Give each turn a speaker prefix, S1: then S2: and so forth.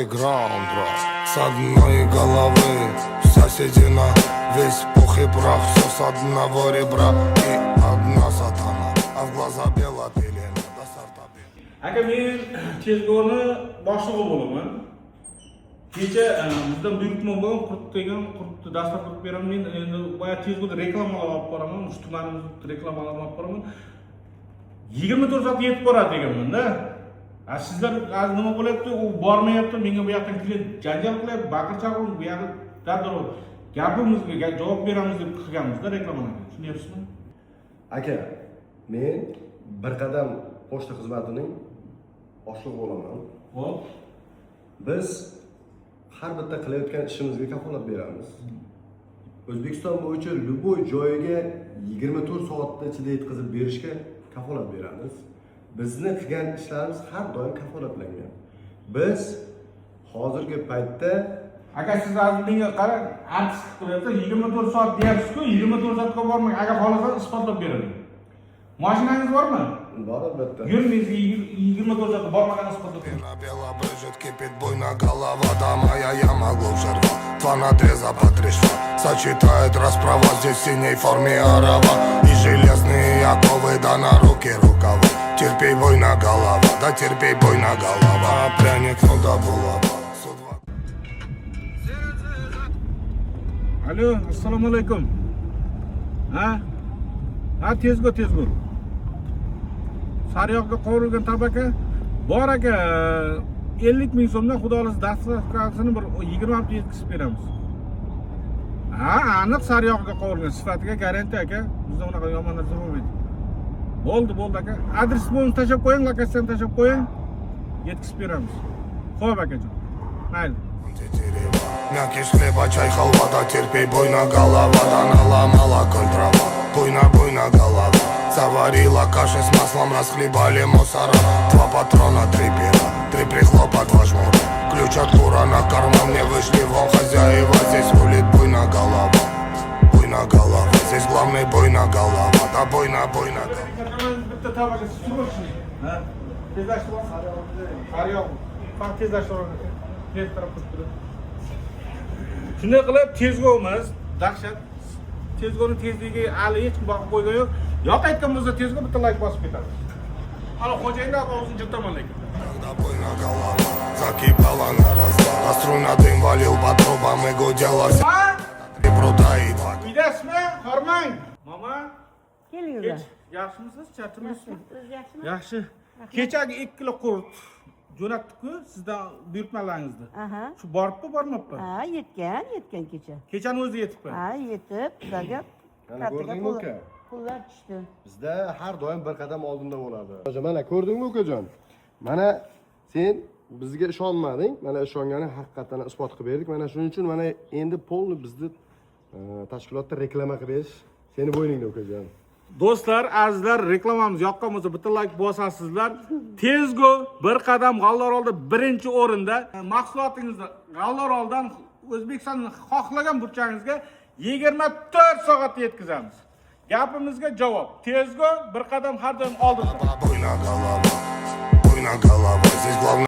S1: Граундра с одной головы, соседи на весь пух и прах, все с одного ребра и одна сатана, а в глаза бела пелена до сорта.
S2: Aka men tezkorni boshlig'i bo'laman. Kecha bizdan buyurtma bo'lgan qurt degan qurtni dastur qilib beraman. Men endi boya tezkorda reklamalar olib boraman, tumanimizda reklamalar olib boraman. 24 soat yetib boradi deganman-da. Sizlar nima bo'lyapti? U bormayapti, menga bu yoqdan kelib janjal qilyapti, baqir-chaqir bu yoqda darrov gapimizga javob beramiz deb qilganmiz-da reklamalarni. Tushunyapsizmi?
S3: Aka, men bir qadam pochta xizmatining boshlig'i bo'laman.
S2: Xo'p.
S3: Biz har bitta qilayotgan ishimizga kafolat beramiz. O'zbekiston bo'yicha любой joyiga 24 soatda ichida yetkazib berishga kafolat beramiz. Bizni qilgan ishlarimiz har doim kafolatlangan. Biz hozirgi paytda
S2: Aka siz hozir menga qarang, artist qilyapti, 24 soat deyapsiz-ku, 24 soatga bormang, agar xohlasangiz isbotlab beraman. Mashinangiz bormi?
S3: Bor albatta.
S2: Yurmaysiz 24 soatga bormagan isbotlab beraman.
S1: На бело брызжет, кипит буйно голова, да моя я могу взорвать. Два надреза по 3 шва, сочетает расправа, здесь в синей форме арава. И железные оковы, да на руки рукава. Терпей буйно голова, да терпей буйно голова. Пряник, ну да булава.
S2: Alo, assalomu alaykum. Ha, tezgo. Sariyog'ga qovurilgan tabaka bor aka, 50 ming so'mdan xudolis dastavkasini bir 20 hafta yetkazib beramiz. Aniq sariyog'ga qovurilgan, sifatiga garantiya aka. Bizda unaqa yomon narsa bo'lmaydi. Bo'ldi aka. Adres bo'lsa tashab qo'ying, lokatsiyani tashab qo'ying. Yetkazib beramiz. Xo'p akajon. Mayli.
S1: Мякиш хлеба, чай, халва, да терпей буйно голова, да наломала коль трава. Буйно голова. Заварила каши с маслом, расхлебали мусора. 2 патрона, 3 пера, 3 прихлопа, 2 жмура. Ключ от кура на карман, мне вышли вон хозяева. Здесь рулит буйно голова. Здесь главный буйно голова, да буйно голова.
S2: Bitta tabaka sürmoqchi. Ha? Tezlashtirib sariyog'. Faqat tezlashtirib tez taraf turib. Shunday qilib tezgo'miz, dahshat. Tezgo'ning tezligiga hali hech kim boqib qo'ygan yo'q. Yoqayotgan bo'lsa tezgo bitta like bosib ketadi. Ana xo'jayinlar og'zini jirtaman lekin.
S1: Когда буйно голова закипала на развал, а струна дым валил по трубам и гудела и пруда и два.
S2: Uydasizmi? Hormang. Mama,
S4: Kelinglar.
S2: yaxshimisiz? Chatirmaysizmi?
S4: O'zingiz yaxshimi?
S2: Yaxshi. Kechagi 2 kilo qurt jo'natdik-ku sizdan buyurtmalaringizni.
S4: Aha.
S2: Shu boribmi, bormabmi?
S4: Ha, yetgan kecha.
S2: Kechani o'zi yetibmi?
S4: Ha, yetib, sizlarga
S3: Mana ko'rdingmi uka?
S4: pullar tushdi.
S3: Bizda har doim bir qadam oldinda bo'ladi. Mana ko'rdingmi ukajon? Mana sen bizga ishonmading, mana ishongani haqiqatan isbot qilib berdik. Mana shuning uchun mana endi polni bizni tashkilotda reklama qilib berish seni bo'yningda ukajon.
S2: Do'stlar, azizlar, reklamamiz yoqqan bo'lsa bitta like bosasizlar. Tezgo bir qadam G'allorolda birinchi o'rinda. Mahsulotingizni G'alloroldan O'zbekistonning xohlagan burchagingizga 24 soatda yetkazamiz. Gapimizga javob. Tezgo bir qadam har doim oldinda.
S1: Буйно голова, здесь главный